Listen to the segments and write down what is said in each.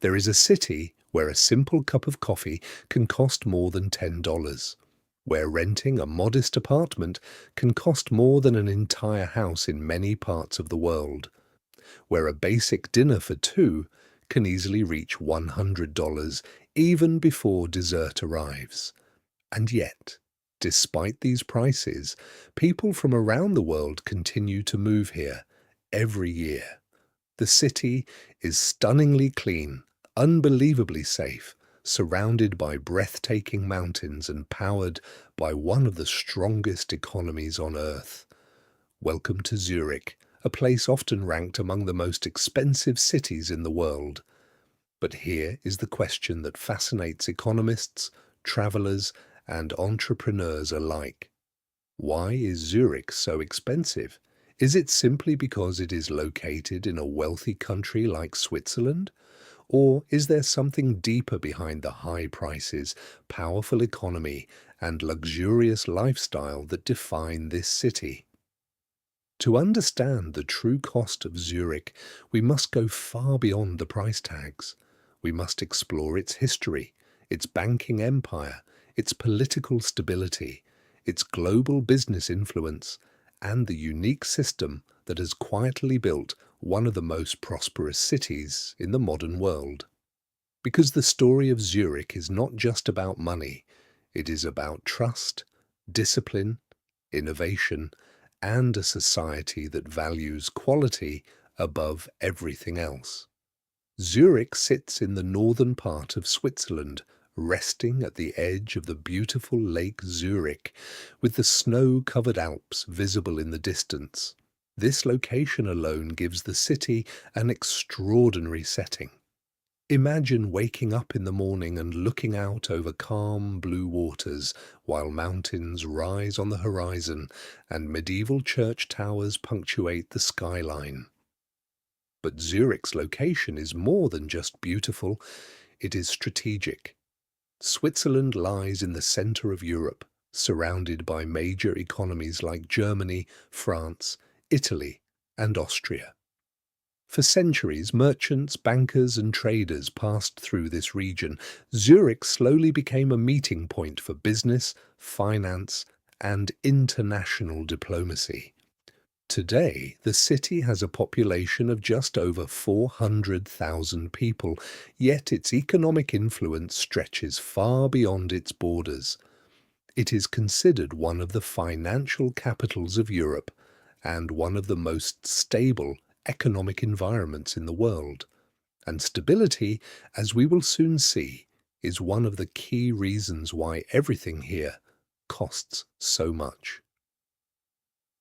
There is a city where a simple cup of coffee can cost more than $10, where renting a modest apartment can cost more than an entire house in many parts of the world, where a basic dinner for two can easily reach $100 even before dessert arrives. And yet, despite these prices, people from around the world continue to move here every year. The city is stunningly clean, unbelievably safe, surrounded by breathtaking mountains and powered by one of the strongest economies on earth. Welcome to Zurich, a place often ranked among the most expensive cities in the world. But here is the question that fascinates economists, travelers, and entrepreneurs alike. Why is Zurich so expensive? Is it simply because it is located in a wealthy country like Switzerland? Or is there something deeper behind the high prices, powerful economy, and luxurious lifestyle that define this city? To understand the true cost of Zurich, we must go far beyond the price tags. We must explore its history, its banking empire, its political stability, its global business influence, and the unique system that has quietly built one of the most prosperous cities in the modern world. Because the story of Zurich is not just about money, it is about trust, discipline, innovation, and a society that values quality above everything else. Zurich sits in the northern part of Switzerland, resting at the edge of the beautiful Lake Zurich, with the snow-covered Alps visible in the distance. This location alone gives the city an extraordinary setting. Imagine waking up in the morning and looking out over calm blue waters while mountains rise on the horizon and medieval church towers punctuate the skyline. But Zurich's location is more than just beautiful, it is strategic. Switzerland lies in the center of Europe, surrounded by major economies like Germany, France, Italy, and Austria. For centuries, merchants, bankers, and traders passed through this region. Zurich slowly became a meeting point for business, finance, and international diplomacy. Today, the city has a population of just over 400,000 people, yet its economic influence stretches far beyond its borders. It is considered one of the financial capitals of Europe and one of the most stable economic environments in the world. And stability, as we will soon see, is one of the key reasons why everything here costs so much.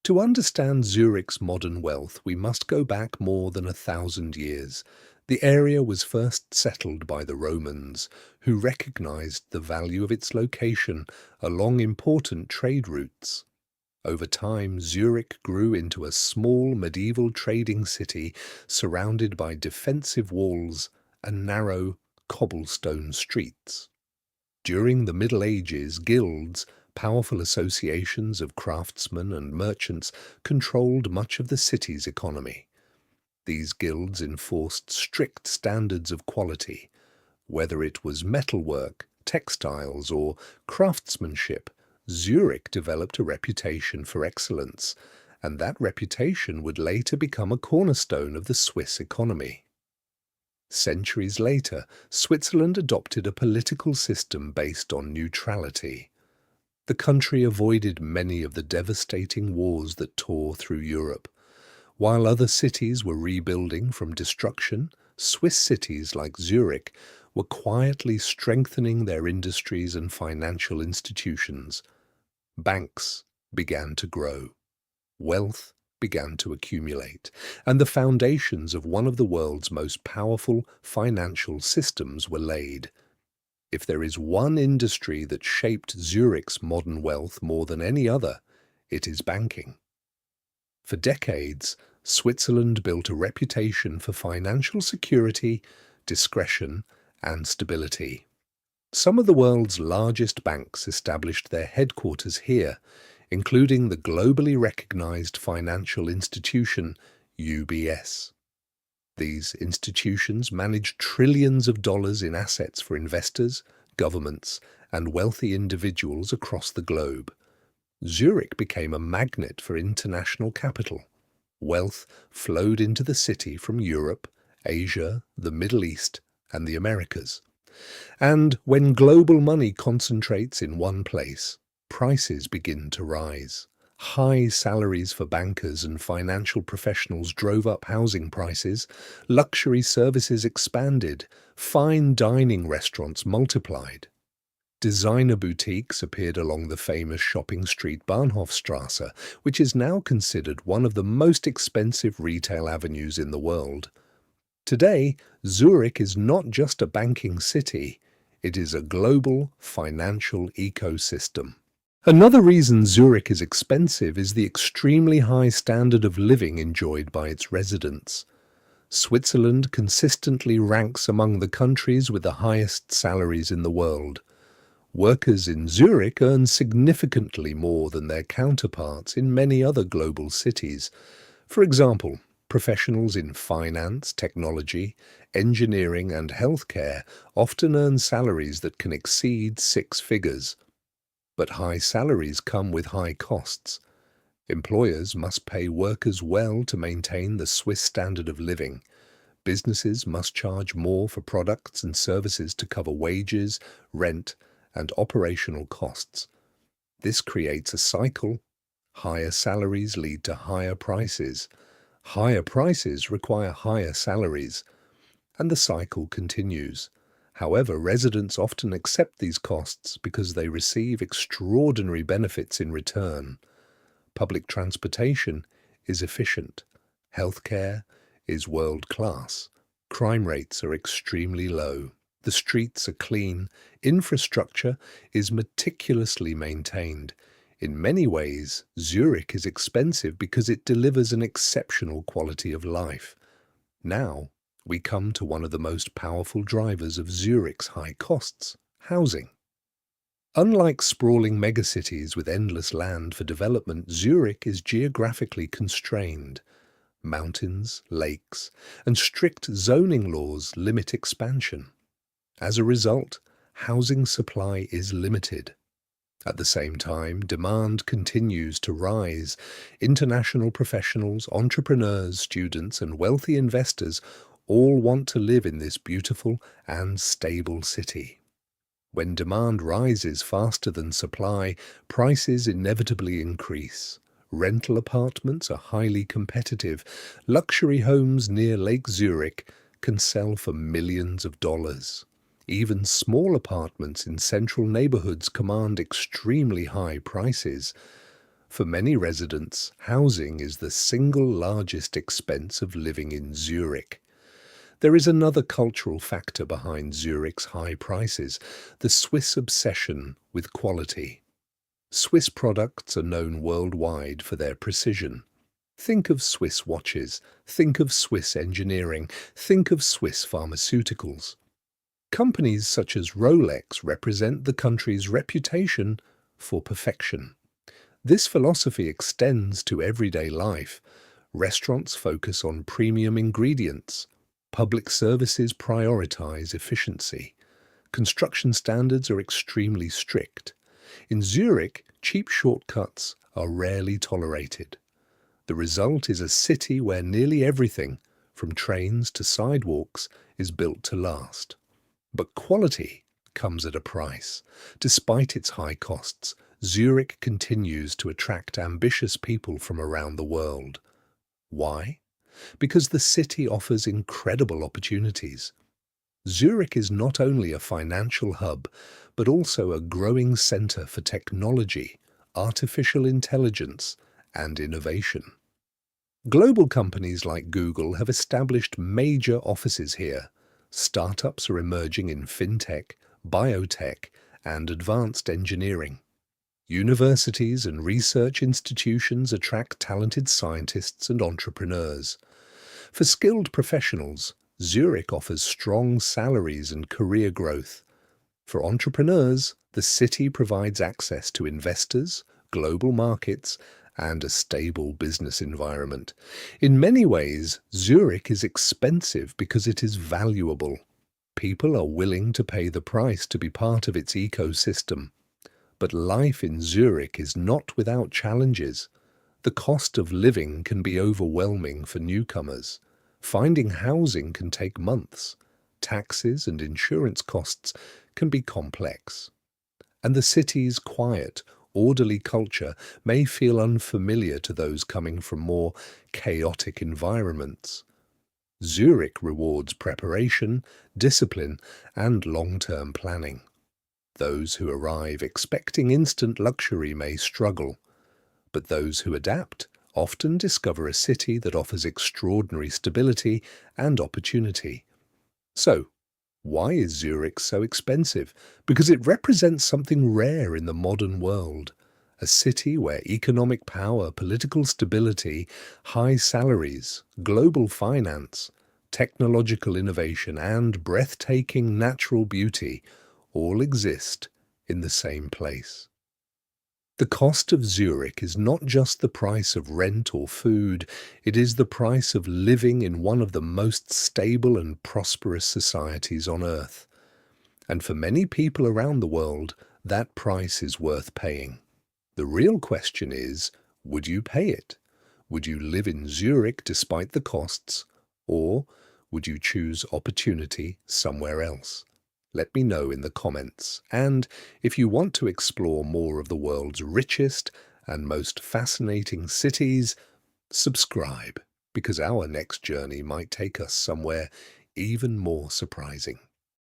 To understand Zurich's modern wealth, we must go back more than 1,000 years. The area was first settled by the Romans, who recognized the value of its location along important trade routes. Over time, Zurich grew into a small medieval trading city surrounded by defensive walls and narrow cobblestone streets. During the Middle Ages, guilds, powerful associations of craftsmen and merchants, controlled much of the city's economy. These guilds enforced strict standards of quality. Whether it was metalwork, textiles, or craftsmanship, Zurich developed a reputation for excellence, and that reputation would later become a cornerstone of the Swiss economy. Centuries later, Switzerland adopted a political system based on neutrality. The country avoided many of the devastating wars that tore through Europe. While other cities were rebuilding from destruction, Swiss cities like Zurich were quietly strengthening their industries and financial institutions. Banks began to grow. Wealth began to accumulate, and the foundations of one of the world's most powerful financial systems were laid. If there is one industry that shaped Zurich's modern wealth more than any other, it is banking. For decades, Switzerland built a reputation for financial security, discretion, and stability. Some of the world's largest banks established their headquarters here, including the globally recognized financial institution UBS. These institutions manage trillions of dollars in assets for investors, governments, and wealthy individuals across the globe. Zurich became a magnet for international capital. Wealth flowed into the city from Europe, Asia, the Middle East, and the Americas. And when global money concentrates in one place, prices begin to rise. High salaries for bankers and financial professionals drove up housing prices, luxury services expanded, fine dining restaurants multiplied. Designer boutiques appeared along the famous shopping street Bahnhofstrasse, which is now considered one of the most expensive retail avenues in the world. Today, Zurich is not just a banking city, it is a global financial ecosystem. Another reason Zurich is expensive is the extremely high standard of living enjoyed by its residents. Switzerland consistently ranks among the countries with the highest salaries in the world. Workers in Zurich earn significantly more than their counterparts in many other global cities. For example, professionals in finance, technology, engineering, and healthcare often earn salaries that can exceed six figures. But high salaries come with high costs. Employers must pay workers well to maintain the Swiss standard of living. Businesses must charge more for products and services to cover wages, rent, and operational costs. This creates a cycle. Higher salaries lead to higher prices. Higher prices require higher salaries, and the cycle continues. However, residents often accept these costs because they receive extraordinary benefits in return. Public transportation is efficient. Healthcare is world-class. Crime rates are extremely low. The streets are clean. Infrastructure is meticulously maintained. In many ways, Zurich is expensive because it delivers an exceptional quality of life. Now, we come to one of the most powerful drivers of Zurich's high costs: housing. Unlike sprawling megacities with endless land for development, Zurich is geographically constrained. Mountains, lakes, and strict zoning laws limit expansion. As a result, housing supply is limited. At the same time, demand continues to rise. International professionals, entrepreneurs, students, and wealthy investors all want to live in this beautiful and stable city. When demand rises faster than supply, prices inevitably increase. Rental apartments are highly competitive. Luxury homes near Lake Zurich can sell for millions of dollars. Even small apartments in central neighborhoods command extremely high prices. For many residents, housing is the single largest expense of living in Zurich. There is another cultural factor behind Zurich's high prices: the Swiss obsession with quality. Swiss products are known worldwide for their precision. Think of Swiss watches, think of Swiss engineering, think of Swiss pharmaceuticals. Companies such as Rolex represent the country's reputation for perfection. This philosophy extends to everyday life. Restaurants focus on premium ingredients. Public services prioritize efficiency. Construction standards are extremely strict. In Zurich, cheap shortcuts are rarely tolerated. The result is a city where nearly everything, from trains to sidewalks, is built to last. But quality comes at a price. Despite its high costs, Zurich continues to attract ambitious people from around the world. Why? Because the city offers incredible opportunities. Zurich is not only a financial hub, but also a growing center for technology, artificial intelligence, and innovation. Global companies like Google have established major offices here. Startups are emerging in fintech, biotech, and advanced engineering. Universities and research institutions attract talented scientists and entrepreneurs. For skilled professionals, Zurich offers strong salaries and career growth. For entrepreneurs, the city provides access to investors, global markets, and a stable business environment. In many ways, Zurich is expensive because it is valuable. People are willing to pay the price to be part of its ecosystem. But life in Zurich is not without challenges. The cost of living can be overwhelming for newcomers. Finding housing can take months. Taxes and insurance costs can be complex. And the city's quiet, orderly culture may feel unfamiliar to those coming from more chaotic environments. Zurich rewards preparation, discipline, and long-term planning. Those who arrive expecting instant luxury may struggle, but those who adapt often discover a city that offers extraordinary stability and opportunity. So, why is Zurich so expensive? Because it represents something rare in the modern world. A city where economic power, political stability, high salaries, global finance, technological innovation, and breathtaking natural beauty all exist in the same place. The cost of Zurich is not just the price of rent or food, it is the price of living in one of the most stable and prosperous societies on earth. And for many people around the world, that price is worth paying. The real question is, would you pay it? Would you live in Zurich despite the costs, or would you choose opportunity somewhere else? Let me know in the comments. And if you want to explore more of the world's richest and most fascinating cities, subscribe, because our next journey might take us somewhere even more surprising.